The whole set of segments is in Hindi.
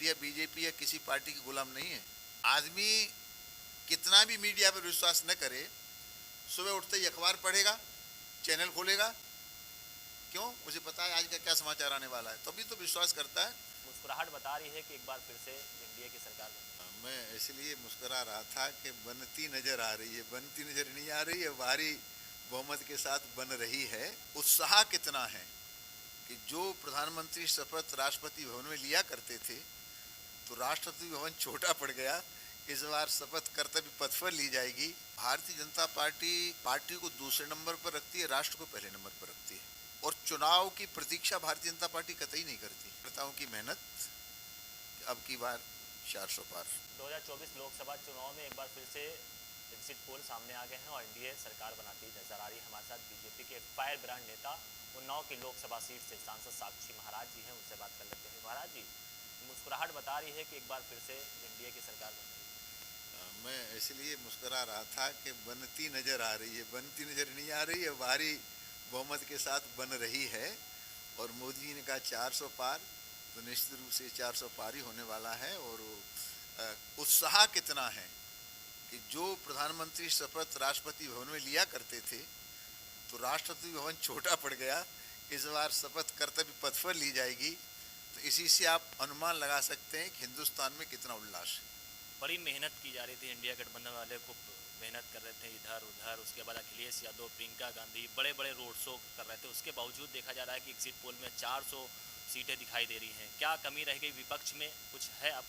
मीडिया बीजेपी या किसी पार्टी की गुलाम नहीं है। आदमी कितना भी मीडिया पर विश्वास न करे, सुबह उठते ही अखबार पढ़ेगा, चैनल खोलेगा, क्यों, मुझे पता है आज का क्या समाचार आने वाला है, तभी तो विश्वास करता है। मुस्कुराहट बता रही है कि एक बार फिर से एनडीए की सरकार बनेगी। मैं इसलिए मुस्कुरा रहा था कि बनती नजर आ रही है, बनती नजर नहीं आ रही है, भारी बहुमत के साथ बन रही है। उत्साह कितना है कि जो प्रधानमंत्री शपथ राष्ट्रपति भवन में लिया करते थे, तो राष्ट्रपति भवन छोटा पड़ गया। इस बार शपथ कर्तव्य पथ पर ली जाएगी। भारतीय जनता पार्टी को दूसरे नंबर पर रखती है, राष्ट्र को पहले नंबर पर रखती है, और चुनाव की प्रतीक्षा भारतीय जनता पार्टी कतई नहीं करती। नेताओं की मेहनत अब की बार 400 पार। 2024 लोकसभा चुनाव में एक बार फिर से एग्जिट पोल सामने आ गए हैं और एनडीए सरकार बनाती नजर आ रही है। हमारे साथ बीजेपी के फायर ब्रांड नेता उन्नाव की लोकसभा सीट से सांसद साक्षी महाराज जी हैं, उनसे बात कर लेते हैं। महाराज जी, मुस्कुराहट बता रही है कि एक बार फिर से एनडीए की सरकार बनेगी। मैं इसलिए मुस्कुरा रहा था कि बनती नजर आ रही है, बनती नजर नहीं आ रही है, भारी बहुमत के साथ बन रही है। और मोदी जी ने कहा 400 पार, तो निश्चित रूप से 400 पार ही होने वाला है। और उत्साह कितना है कि जो प्रधानमंत्री शपथ राष्ट्रपति भवन में लिया करते थे, तो राष्ट्रपति भवन छोटा पड़ गया। इस बार शपथ कर्तव्य पथ पर ली जाएगी। तो इसी से आप अनुमान लगा सकते हैं कि हिंदुस्तान में कितना उल्लास है। बड़ी मेहनत की जा रही थी, इंडिया गठबंधन वाले खूब मेहनत कर रहे थे इधर उधर। उसके बाद अखिलेश यादव, प्रियंका गांधी बड़े बड़े रोड शो कर रहे थे। उसके बावजूद देखा जा रहा है कि एग्जिट पोल में 400 सीटें दिखाई दे रही हैं। क्या कमी रह गई विपक्ष में, कुछ है? आप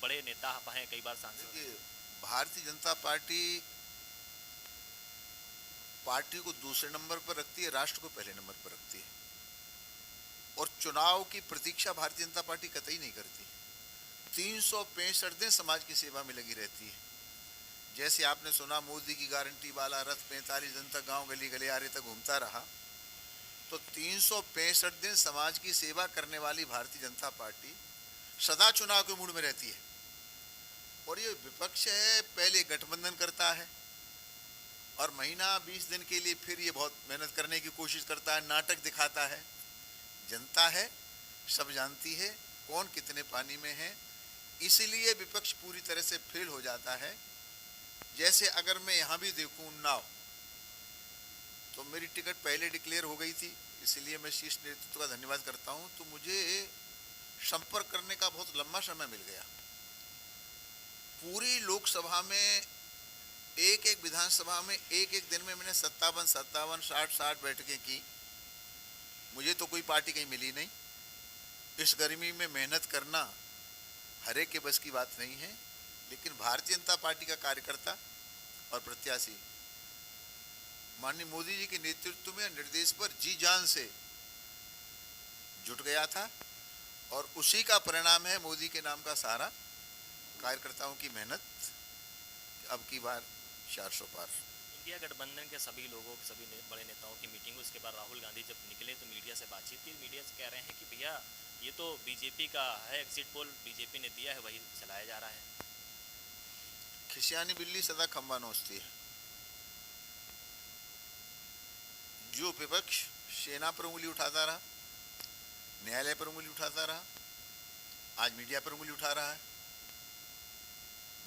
बड़े नेता आप हैं, कई बार सांसद। भारतीय जनता पार्टी को दूसरे नंबर पर रखती है, राष्ट्र को पहले नंबर पर रखती है, और चुनाव की प्रतीक्षा भारतीय जनता पार्टी कतई नहीं करती। 365 दिन समाज की सेवा में लगी रहती है। जैसे आपने सुना, मोदी की गारंटी वाला रथ 45 दिन तक गांव गली गलियारे तक घूमता रहा, तो 365 दिन समाज की सेवा करने वाली भारतीय जनता पार्टी सदा चुनाव के मूड में रहती है। और ये विपक्ष है, पहले गठबंधन करता है और महीना 20 दिन के लिए फिर ये बहुत मेहनत करने की कोशिश करता है, नाटक दिखाता है। जनता है, सब जानती है कौन कितने पानी में है, इसलिए विपक्ष पूरी तरह से फेल हो जाता है। जैसे अगर मैं यहाँ भी देखूं उन्नाव, तो मेरी टिकट पहले डिक्लेयर हो गई थी, इसलिए मैं शीर्ष नेतृत्व का धन्यवाद करता हूँ। तो मुझे संपर्क करने का बहुत लंबा समय मिल गया। पूरी लोकसभा में, एक एक विधानसभा में एक एक दिन में मैंने 57, 60 बैठकें की। मुझे तो कोई पार्टी कहीं मिली नहीं। इस गर्मी में मेहनत करना हर एक के बस की बात नहीं है, लेकिन भारतीय जनता पार्टी का कार्यकर्ता और प्रत्याशी माननीय मोदी जी के नेतृत्व में, निर्देश पर जी जान से जुट गया था, और उसी का परिणाम है मोदी के नाम का सहारा, कार्यकर्ताओं की मेहनत। अब की बार 400 पार। इंडिया गठबंधन के सभी लोगों, सभी बड़े नेताओं की मीटिंग हुई। उसके बाद राहुल गांधी जब निकले तो मीडिया से बातचीत की। मीडिया से कह रहे हैं कि भैया ये तो बीजेपी का है, एग्जिट पोल बीजेपी ने दिया है, वही चलाया जा रहा है। खिसियानी बिल्ली सदा खंबा नोचती है। जो विपक्ष सेना पर उंगली उठाता रहा, न्यायालय पर उंगली उठाता रहा, आज मीडिया पर उंगली उठा रहा है।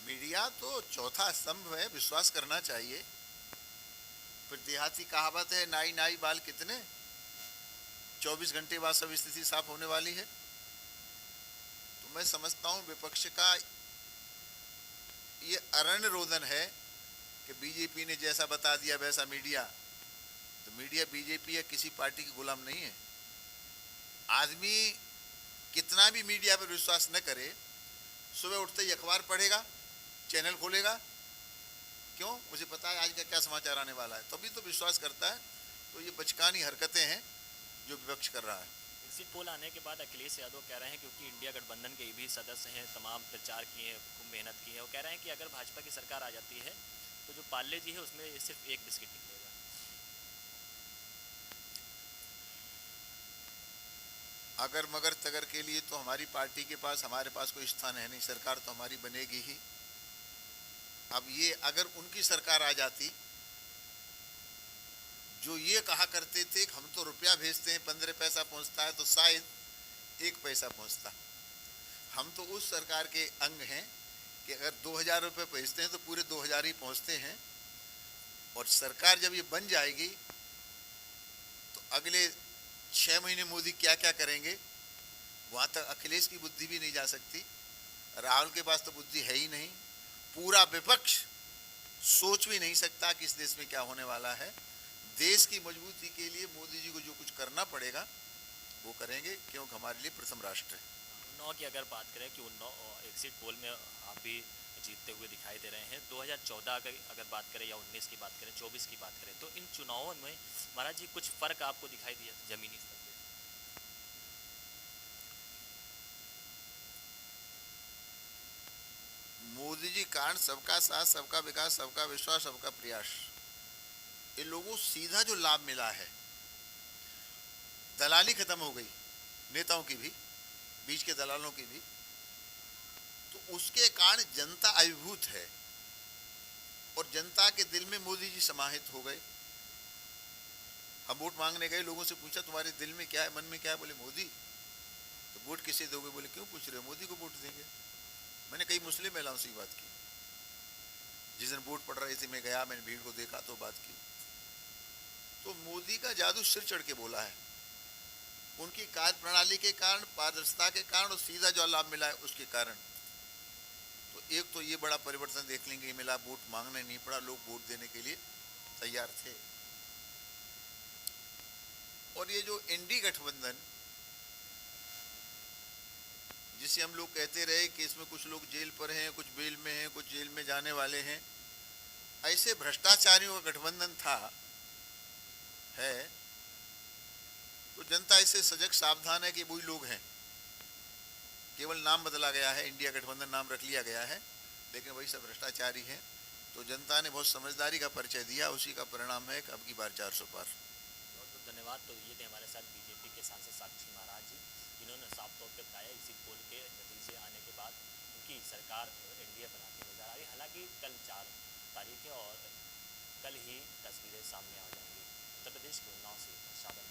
मीडिया तो चौथा स्तंभ है, विश्वास करना चाहिए। फिर देहाती कहावत है, नाई नाई बाल कितने, 24 घंटे बाद सब स्थिति साफ होने वाली है। तो मैं समझता हूं विपक्ष का ये अरण्य रोदन है कि बीजेपी ने जैसा बता दिया वैसा मीडिया। तो मीडिया बीजेपी या किसी पार्टी की गुलाम नहीं है। आदमी कितना भी मीडिया पर विश्वास न करे, सुबह उठते ही अखबार पढ़ेगा, चैनल खोलेगा, क्यों, मुझे पता है आज का क्या समाचार आने वाला है, तभी तो विश्वास करता है। तो ये बचकानी हरकतें हैं जो विपक्ष कर रहा है। एग्जिट पोल आने के बाद अखिलेश यादव कह रहे हैं, क्योंकि इंडिया गठबंधन के भी सदस्य हैं, तमाम प्रचार किए हैं, खूब मेहनत की है, वो कह रहे हैं कि अगर भाजपा की सरकार आ जाती है तो जो पार्ले जी है उसमें सिर्फ एक बिस्किट निकलेगा। अगर मगर तगर के लिए तो हमारी पार्टी के पास, हमारे पास कोई स्थान है नहीं। सरकार तो हमारी बनेगी ही। अब ये अगर उनकी सरकार आ जाती, जो ये कहा करते थे कि हम तो रुपया भेजते हैं 15 पैसा पहुंचता है, तो शायद 1 पैसा पहुंचता। हम तो उस सरकार के अंग हैं कि अगर 2000 रुपये पहुँचते हैं तो पूरे 2000 ही पहुँचते हैं, और सरकार जब ये बन जाएगी तो अगले 6 महीने मोदी क्या क्या करेंगे वहाँ तक अखिलेश की बुद्धि भी नहीं जा सकती, राहुल के पास तो बुद्धि है ही नहीं, पूरा विपक्ष सोच भी नहीं सकता कि इस देश में क्या होने वाला है। देश की मजबूती के लिए मोदी जी को जो कुछ करना पड़ेगा वो करेंगे, क्योंकि हमारे लिए प्रथम राष्ट्र है। उन्नाव की अगर बात करें कि उन्नाव एग्जिट पोल में आप भी जीतते हुए दिखाई दे रहे हैं, 2014 की अगर बात करें या 19 की बात करें, 24 की बात करें, तो इन चुनावों में महाराज जी कुछ फर्क आपको दिखाई दिया जमीनी स्तर पे? मोदी जी कारण सबका साथ, सबका विकास, सबका विश्वास, सबका प्रयास, इन लोगों को सीधा जो लाभ मिला है, दलाली खत्म हो गई, नेताओं की भी, बीच के दलालों की भी, तो उसके कारण जनता अभिभूत है और जनता के दिल में मोदी जी समाहित हो गए। हम वोट मांगने गए, लोगों से पूछा तुम्हारे दिल में क्या है, मन में क्या है, बोले मोदी। तो वोट किसे दोगे, बोले क्यों पूछ रहे हो, मोदी को वोट देंगे। मैंने कई मुस्लिम महिलाओं से बात की, जिस दिन वोट पड़ रही थी मैं गया, मैंने भीड़ को देखा तो बात की, तो मोदी का जादू सिर चढ़ के बोला है, उनकी कार्य प्रणाली के कारण, पारदर्शिता के कारण और सीधा जो लाभ मिला है उसके कारण। तो एक तो ये बड़ा परिवर्तन देख लेंगे मिला, वोट मांगने नहीं पड़ा, लोग वोट देने के लिए तैयार थे। और ये जो इंडी गठबंधन जिसे हम लोग कहते रहे कि इसमें कुछ लोग जेल पर हैं, कुछ बेल में हैं, कुछ जेल में जाने वाले हैं, ऐसे भ्रष्टाचारियों का गठबंधन था है, तो जनता इससे सजग सावधान है कि वही लोग हैं, केवल नाम बदला गया है, इंडिया गठबंधन नाम रख लिया गया है, लेकिन वही सब भ्रष्टाचारी हैं। तो जनता ने बहुत समझदारी का परिचय दिया, उसी का परिणाम है कि अब की बार 400 पार। बहुत बहुत धन्यवाद। तो ये थे हमारे साथ बीजेपी के सांसद साक्षी महाराज जी, जिन्होंने साफ तौर पर बताया एग्जिट पोल के नतीजे आने के बाद उनकी सरकार एनडीए बनाती नजर आ रही। हालांकि कल 4 तारीख है और कल ही तस्वीरें सामने आ जाएंगी। उत्तर प्रदेश के उन्नाव से साबर।